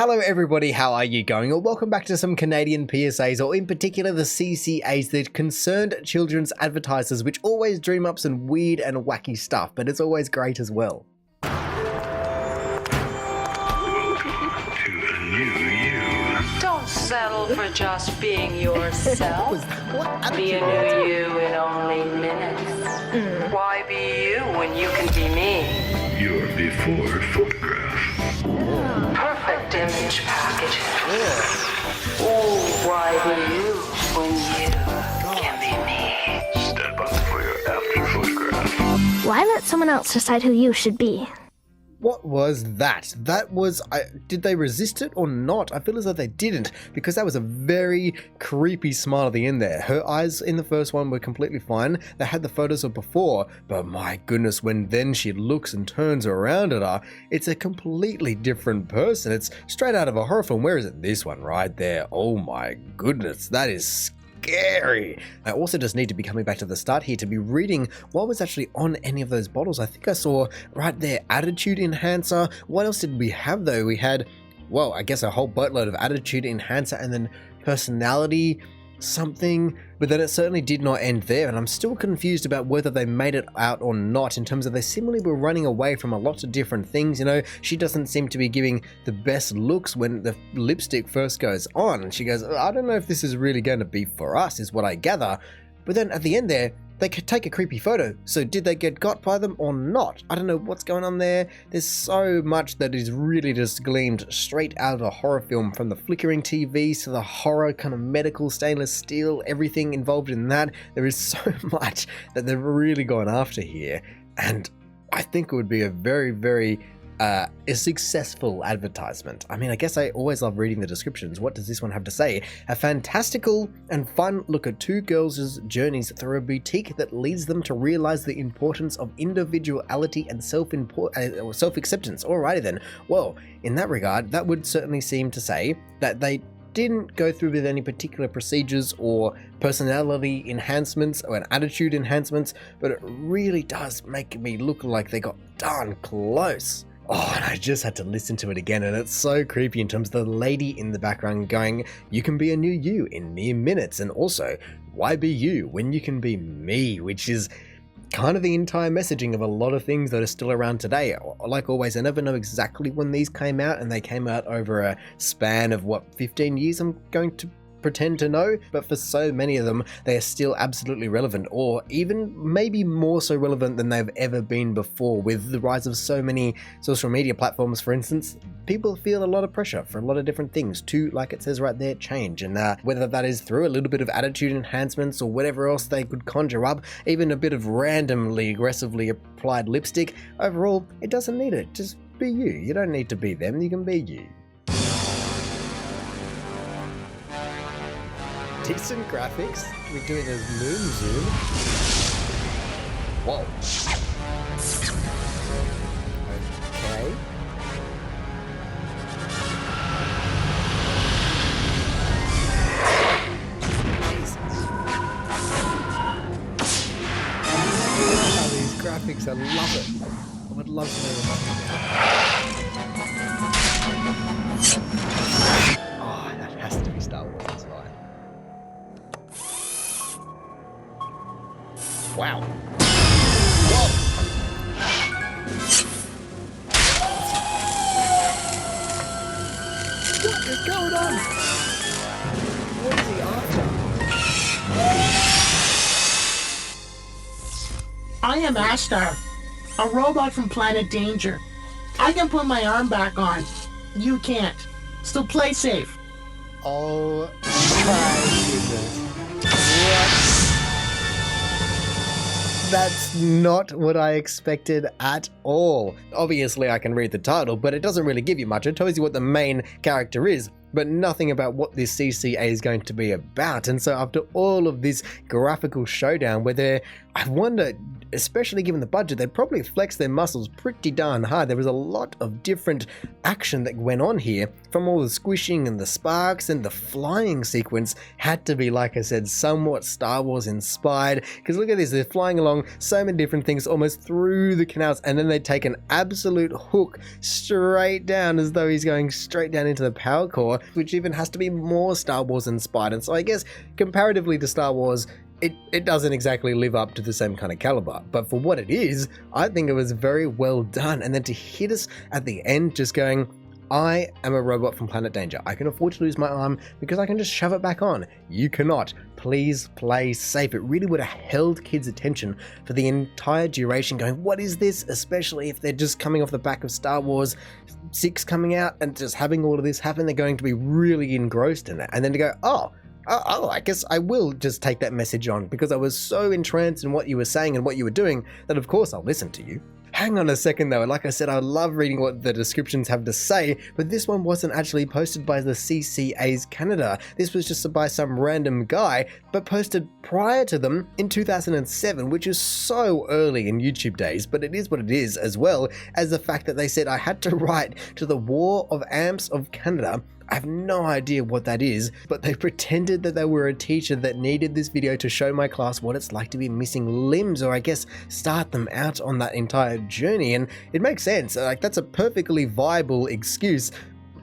Hello everybody, how are you going? Or welcome back to some Canadian PSAs, or in particular the CCAs, the Concerned Children's Advertisers, which always dream up some weird and wacky stuff, but it's always great as well. Don't settle for just being yourself. Be a new you in only minutes. Why be you when you can be me? Your before photograph. Perfect image packages. Oh, why be you when you can be me? Step up for your after photograph. Why let someone else decide who you should be? What was that? Did they resist it or not? I feel as though they didn't, because that was a very creepy smile at the end there. Her eyes in the first one were completely fine. They had the photos of before, but my goodness, when then she looks and turns around at her, it's a completely different person. It's straight out of a horror film. Where is it? This one right there. Oh my goodness, that is scary. I also just need to be coming back to the start here to be reading what was actually on any of those bottles. I think I saw right there, attitude enhancer. What else did we have though? We had, well, I guess a whole boatload of attitude enhancer and then personality something, but then it certainly did not end there, and I'm still confused about whether they made it out or not, in terms of they seemingly were running away from a lot of different things. You know, she doesn't seem to be giving the best looks when the lipstick first goes on, and she goes, I don't know if this is really going to be for us, is what I gather. But then at the end there, they could take a creepy photo. So did they get got by them or not? I don't know what's going on there. There's so much that is really just gleamed straight out of a horror film, from the flickering TVs to the horror kind of medical stainless steel, everything involved in that. There is so much that they've really gone after here. And I think it would be a very a successful advertisement. I mean, I guess I always love reading the descriptions. What does this one have to say? A fantastical and fun look at two girls' journeys through a boutique that leads them to realize the importance of individuality and self-acceptance. Alrighty then. Well, in that regard, that would certainly seem to say that they didn't go through with any particular procedures or personality enhancements or an attitude enhancements, but it really does make me look like they got darn close. Oh, and I just had to listen to it again, and it's so creepy in terms of the lady in the background going, you can be a new you in mere minutes, and also, why be you when you can be me, which is kind of the entire messaging of a lot of things that are still around today. Like always, I never know exactly when these came out, and they came out over a span of, 15 years I'm going to pretend to know, but for so many of them, they are still absolutely relevant, or even maybe more so relevant than they've ever been before. With the rise of so many social media platforms, for instance, people feel a lot of pressure for a lot of different things to, like it says right there, change. And whether that is through a little bit of attitude enhancements or whatever else they could conjure up, even a bit of randomly aggressively applied lipstick, overall, it doesn't need it. Just be you. You don't need to be them. You can be you. Decent graphics. We're doing a moon zoom. Whoa. Okay. Jesus. Oh, these graphics, I love it. I would love to know what that's about. Oh, that has to be Star Wars, right? Wow. Whoa. What is going on? What is he after? I am Astar, a robot from Planet Danger. I can put my arm back on. You can't. So play safe. Oh my goodness. What? That's not what I expected at all. Obviously, I can read the title, but it doesn't really give you much. It tells you what the main character is, but nothing about what this CCA is going to be about. And so after all of this graphical showdown where they're I wonder, especially given the budget, they probably flexed their muscles pretty darn hard. There was a lot of different action that went on here, from all the squishing and the sparks, and the flying sequence had to be, like I said, somewhat Star Wars inspired, because look at this, they're flying along so many different things almost through the canals, and then they take an absolute hook straight down as though he's going straight down into the power core, which even has to be more Star Wars inspired. And so I guess comparatively to Star Wars, it doesn't exactly live up to the same kind of caliber, but for what it is, I think it was very well done. And then to hit us at the end just going, I am a robot from Planet Danger. I can afford to lose my arm because I can just shove it back on. You cannot. Please play safe. It really would have held kids' attention for the entire duration going, what is this? Especially if they're just coming off the back of Star Wars 6 coming out and just having all of this happen, they're going to be really engrossed in it. And then to go, oh, I guess I will just take that message on because I was so entranced in what you were saying and what you were doing that of course I'll listen to you. Hang on a second though, like I said, I love reading what the descriptions have to say, but this one wasn't actually posted by the CCA's Canada. This was just by some random guy, but posted prior to them in 2007, which is so early in YouTube days, but it is what it is, as well as the fact that they said I had to write to the War of Amps of Canada. I have no idea what that is, but they pretended that they were a teacher that needed this video to show my class what it's like to be missing limbs, or I guess start them out on that entire journey. And it makes sense, like that's a perfectly viable excuse.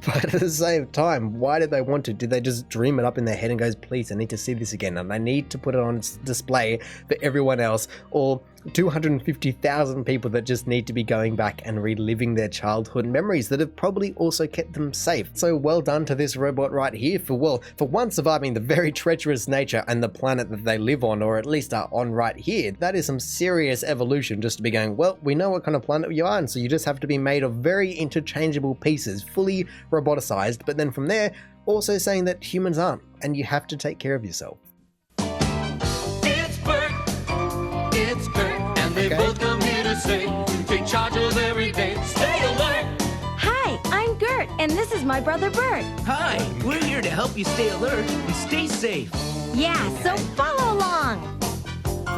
But at the same time, why did they want to? Did they just dream it up in their head and goes, please, I need to see this again and I need to put it on display for everyone else, or 250,000 people that just need to be going back and reliving their childhood memories that have probably also kept them safe. So well done to this robot right here for once surviving the very treacherous nature and the planet that they live on, or at least are on right here. That is some serious evolution just to be going, well, we know what kind of planet you are, and so you just have to be made of very interchangeable pieces, fully roboticized, but then from there, also saying that humans aren't, and you have to take care of yourself. It's Bert, and they both come here to say, take charge of every day, stay alert. Hi, I'm Gert, and this is my brother Bert. Hi, we're here to help you stay alert and stay safe. Yeah, so follow along.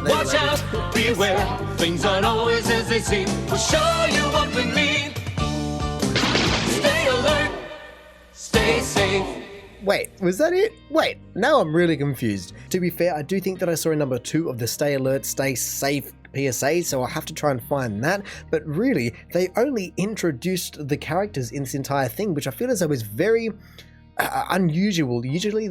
Watch out, beware, things aren't always as they seem. We'll show you what we mean. Stay alert, stay safe. Wait, was that it? Wait, now I'm really confused. To be fair, I do think that I saw a number 2 of the Stay Alert, Stay Safe PSA, so I'll have to try and find that. But really, they only introduced the characters in this entire thing, which I feel as though is very unusual. Usually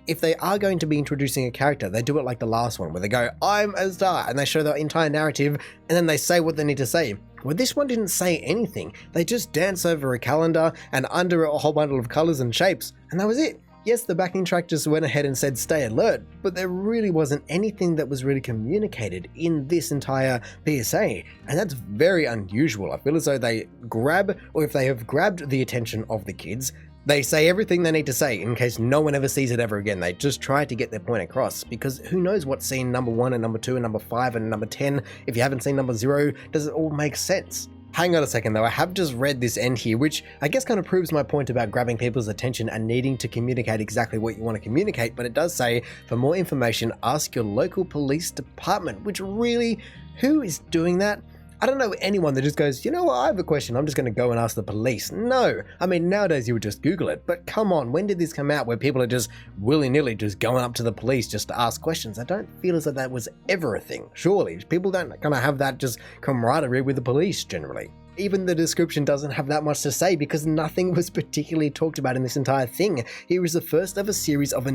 if they are going to be introducing a character, they do it like the last one, where they go, I'm Astar, and they show the entire narrative, and then they say what they need to say. Well, this one didn't say anything. They just dance over a calendar and under a whole bundle of colors and shapes, and that was it. Yes, the backing track just went ahead and said stay alert, but there really wasn't anything that was really communicated in this entire PSA, and that's very unusual. I feel as though they grab, or if they have grabbed the attention of the kids, they say everything they need to say in case no one ever sees it ever again. They just try to get their point across, because who knows what scene number 1 and number 2 and number 5 and number 10, if you haven't seen number 0, does it all make sense? Hang on a second though, I have just read this end here, which I guess kind of proves my point about grabbing people's attention and needing to communicate exactly what you want to communicate, but it does say, for more information, ask your local police department, which really, who is doing that? I don't know anyone that just goes, you know what, I have a question, I'm just going to go and ask the police. No, I mean, nowadays you would just Google it, but come on, when did this come out where people are just willy-nilly just going up to the police just to ask questions? I don't feel as though that was ever a thing. Surely, people don't kind of have that just camaraderie with the police generally. Even the description doesn't have that much to say because nothing was particularly talked about in this entire thing. Here is the first of a series of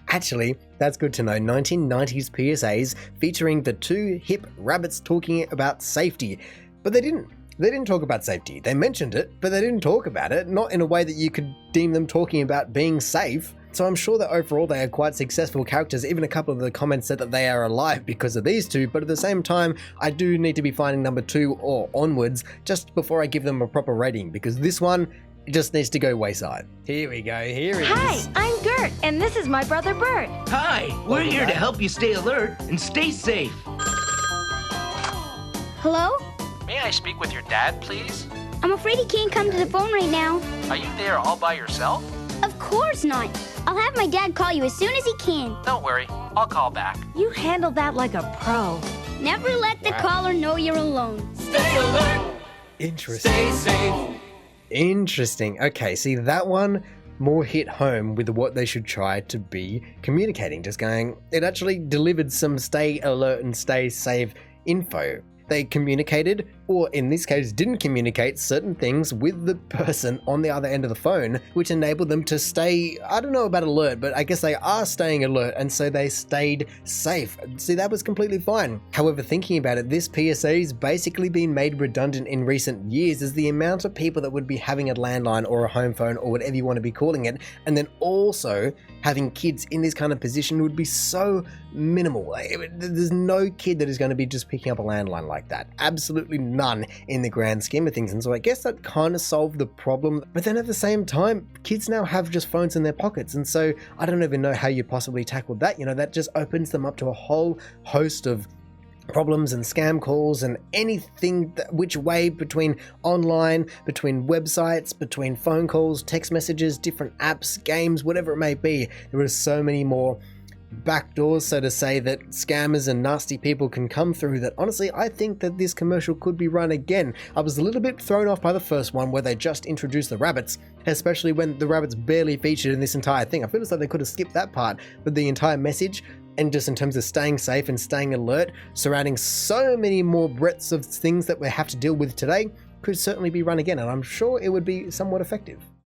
actually, that's good to know, 1990s PSAs featuring the 2 hip rabbits talking about safety. But they didn't talk about safety. They mentioned it, but they didn't talk about it, not in a way that you could deem them talking about being safe. So I'm sure that overall they are quite successful characters. Even a couple of the comments said that they are alive because of these 2, but at the same time, I do need to be finding number 2 or onwards just before I give them a proper rating, because this one just needs to go wayside. Here we go, here it is. Hi, I'm Gert, and this is my brother Bert. Hi, we're here to help you stay alert and stay safe. Hello? May I speak with your dad, please? I'm afraid he can't come to the phone right now. Are you there all by yourself? Of course not. I'll have my dad call you as soon as he can. Don't worry. I'll call back. You handled that like a pro. Never let the caller know you're alone. Stay alert, Interesting. stay safe. Interesting. Okay, see that one more hit home with what they should try to be communicating. Just going, it actually delivered some stay alert and stay safe info. They communicated, or in this case didn't communicate, certain things with the person on the other end of the phone, which enabled them to stay, I don't know about alert, but I guess they are staying alert, and so they stayed safe. See, that was completely fine. However, thinking about it, this PSA has basically been made redundant in recent years, as the amount of people that would be having a landline or a home phone or whatever you want to be calling it, and then also having kids in this kind of position would be so minimal. There's no kid that is going to be just picking up a landline like that. Absolutely none in the grand scheme of things. And so I guess that kind of solved the problem. But then at the same time, kids now have just phones in their pockets. And so I don't even know how you possibly tackle that. You know, that just opens them up to a whole host of problems and scam calls and anything which way, between online, between websites, between phone calls, text messages, different apps, games, whatever it may be. There are so many more backdoors, so to say, that scammers and nasty people can come through, that honestly I think that this commercial could be run again. I was a little bit thrown off by the first one where they just introduced the rabbits, especially when the rabbits barely featured in this entire thing. I feel as though they could have skipped that part, but the entire message, and just in terms of staying safe and staying alert, surrounding so many more breadths of things that we have to deal with today, could certainly be run again, and I'm sure it would be somewhat effective.